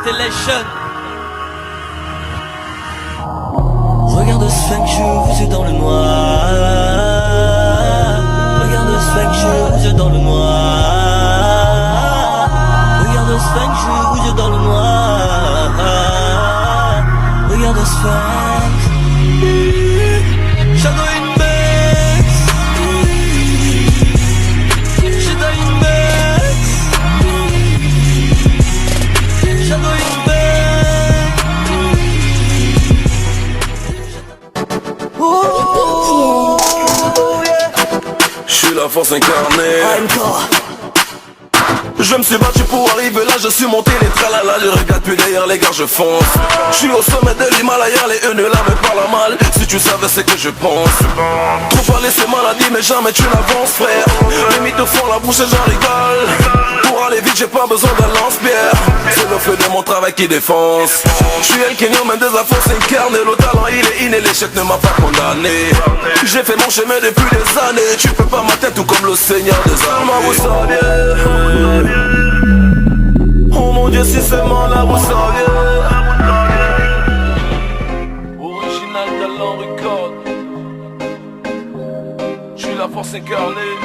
Constellation. Regarde ce funk joue dans le noir. Regarde ce funk joue dans le noir. Regarde ce funk joue dans le noir. Regarde ce funk. Shadow in Bex. Shadow in Bex. Shadow in Je suis la force incarnée. Je me suis battu pour arriver là, je suis monté les tralala. Je regarde plus derrière les gars, je fonce. Je suis au sommet de l'Himalaya, les haineux là me parlent mal. Si tu savais ce que je pense. Trop parler c'est maladie, mais jamais tu n'avances frère. Les mythes te font la bouche et j'en rigole. Pour aller vite j'ai pas besoin d'un lance-pierre. C'est le feu de mon travail qui défonce. Je suis El Kenyo, même des affaires s'incarne. Le talent il est inné, l'échec ne m'a pas condamné. J'ai fait mon chemin depuis des années. Tu peux pas m'atteindre tout comme le Seigneur des armes. Vous saviez. Oh mon Dieu, si seulement là vous saviez. Original talent record. Je suis la force incarnée.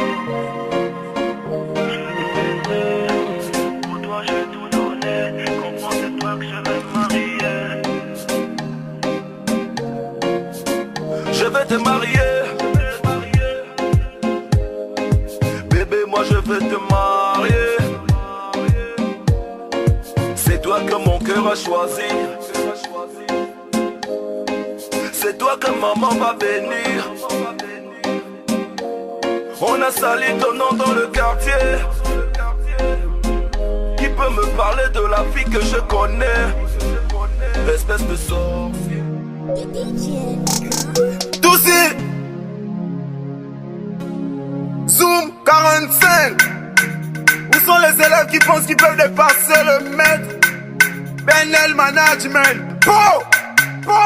Pour toi je vais tout donner. Comprends c'est toi que je vais me marier. Je vais te marier. Bébé moi je vais te marier. C'est toi que mon cœur a choisi. C'est toi que maman va bénir. On a sali ton nom dans le quartier. Qui peut me parler de la vie que je connais? Espèce de sorcier. Toussi Zoom 45. Où sont les élèves qui pensent qu'ils peuvent dépasser le maître? Benel Management. Po, po,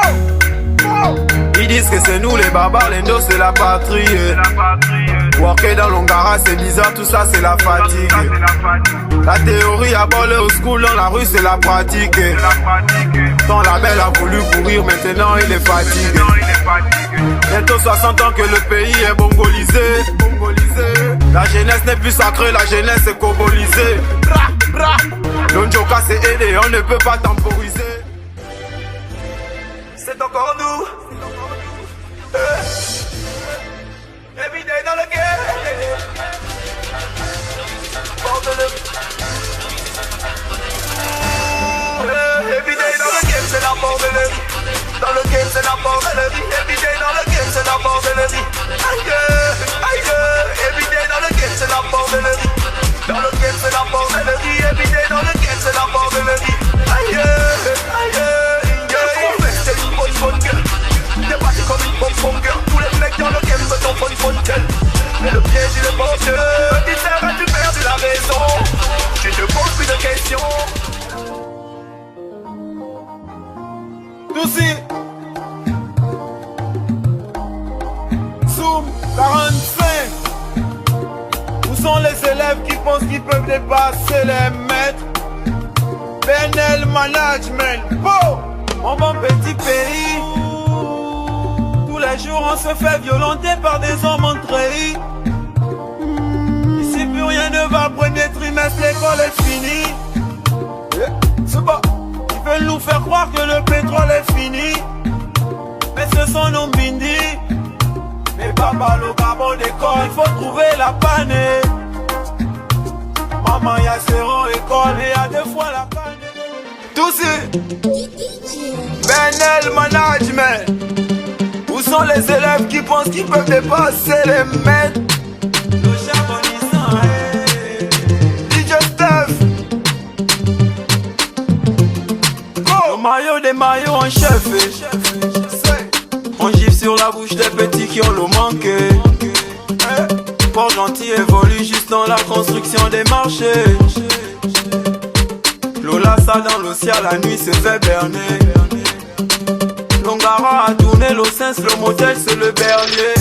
po. Ils disent que c'est nous les barbares, l'endo c'est la patrie. Worker dans l'Ongara c'est bizarre, tout ça c'est la fatigue. La théorie a volé au school, dans la rue c'est la pratique. Ton label a voulu courir, maintenant il est fatigué. Bientôt 60 ans que le pays est bongolisé. La jeunesse n'est plus sacrée, la jeunesse est cobolisée. L'Onjoka c'est aidé, on ne peut pas temporiser. C'est encore nous. Everyday dans le game. Everyday dans le game c'est la bordellerie. Dans le game c'est la bordellerie. Everyday dans le game c'est la bordellerie. Aïe, aïe, everyday dans le game c'est la bordellerie. Dans le game c'est la bordellerie. Everyday dans le game c'est la bordellerie. Aïe, aïe, c'est une bonne gueule. T'es parti comme une bonne gueule. Tous les mecs dans le game veulent ton bonne gueule. Mais le piège il est bon Dieu. Dis as-tu perdu la raison? Tu te poses plus de questions. Toussi Zoom 45. Où sont les élèves qui pensent qu'ils peuvent dépasser les maîtres? Benel Management. Po, mon bon petit pays. Tous les jours on se fait violenter par des hommes en treillis. Ici plus rien ne va, premier trimestre l'école est finie. C'est pas. Ils veulent nous faire croire que le pétrole est fini. Mais ce sont nos bindi. Mais papa le gabon d'école, il faut trouver la panne. Maman y'a zéro école et y'a deux fois la panne. Toussi Benel Management. Où sont les élèves qui pensent qu'ils peuvent dépasser les maîtres? Le charbonnisant, DJ Steph. Le maillot des maillots en chef. On gifle sur la bouche des petits qui ont le manqué. Port gentil évolue juste dans la construction des marchés. Lola ça dans l'océan, la nuit se fait berner. Longara a tourné le sens, le modèle c'est le berger.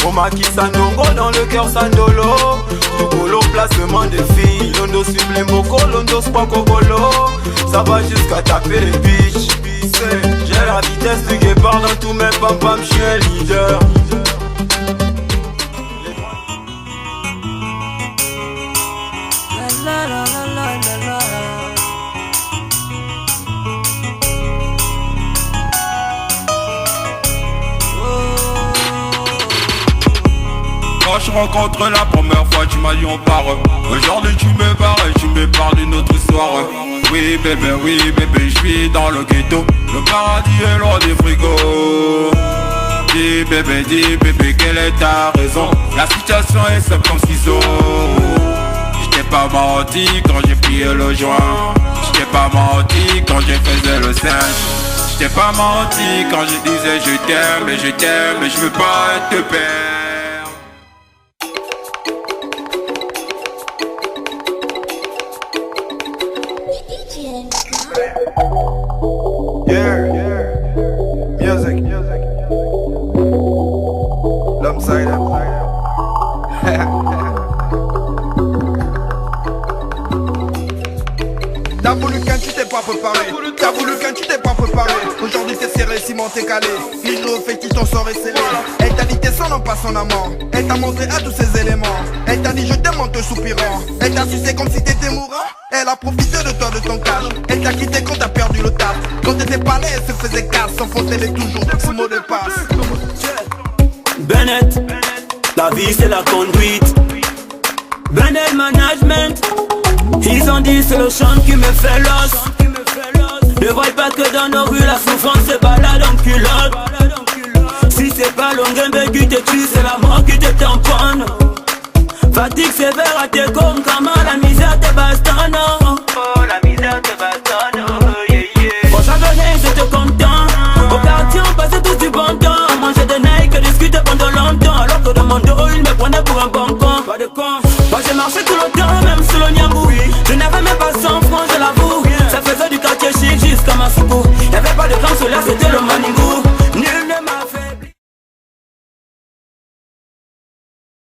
On maquille Sandongo dans le cœur Sandolo. Tout placement des filles. Londo sublime Boko, Londo Spako Bolo. Ça va jusqu'à taper les bitches. J'ai la vitesse du guépard dans tous mes pam-pam, j'suis un leader. La la la la la la. Quand je rencontre la première fois, tu m'as dit on part. Aujourd'hui tu me barres et tu me parles d'une autre histoire. Oui bébé, je suis dans le ghetto. Le paradis est loin des frigos. Dis bébé, quelle est ta raison? La situation est simple comme ciseaux. Je t'ai pas menti quand j'ai plié le joint. Je t'ai pas menti quand j'ai faisais le singe. Je t'ai pas menti quand je disais je t'aime et je veux pas te perdre. Music. L'homme side. T'as voulu quand tu t'es pas préparé. T'as voulu quand tu t'es pas préparé. Aujourd'hui t'es serré, cimenté, calé. L'hydro fait qui ton sort est scellé. Elle t'a dit t'es son homme, pas son amant. Elle t'a montré à tous ses éléments. Elle t'a dit je t'aime en te soupirant. Elle t'a sucé comme si t'étais mourant. Elle a profité de toi, de ton cash. Elle t'a quitté quand t'as perdu le taf. Quand t'étais pas là, elle se faisait casse. Sans faute, elle est toujours sous mot de passe. Bennett, la vie c'est la conduite. Bennett Management. Ils ont dit c'est le chant qui me fait l'os. Ne voyez pas que dans nos rues la souffrance se balade en culotte. Si c'est pas l'ongue qui te tue, c'est la mort qui te tamponne. Fatigue sévère à tes comptes,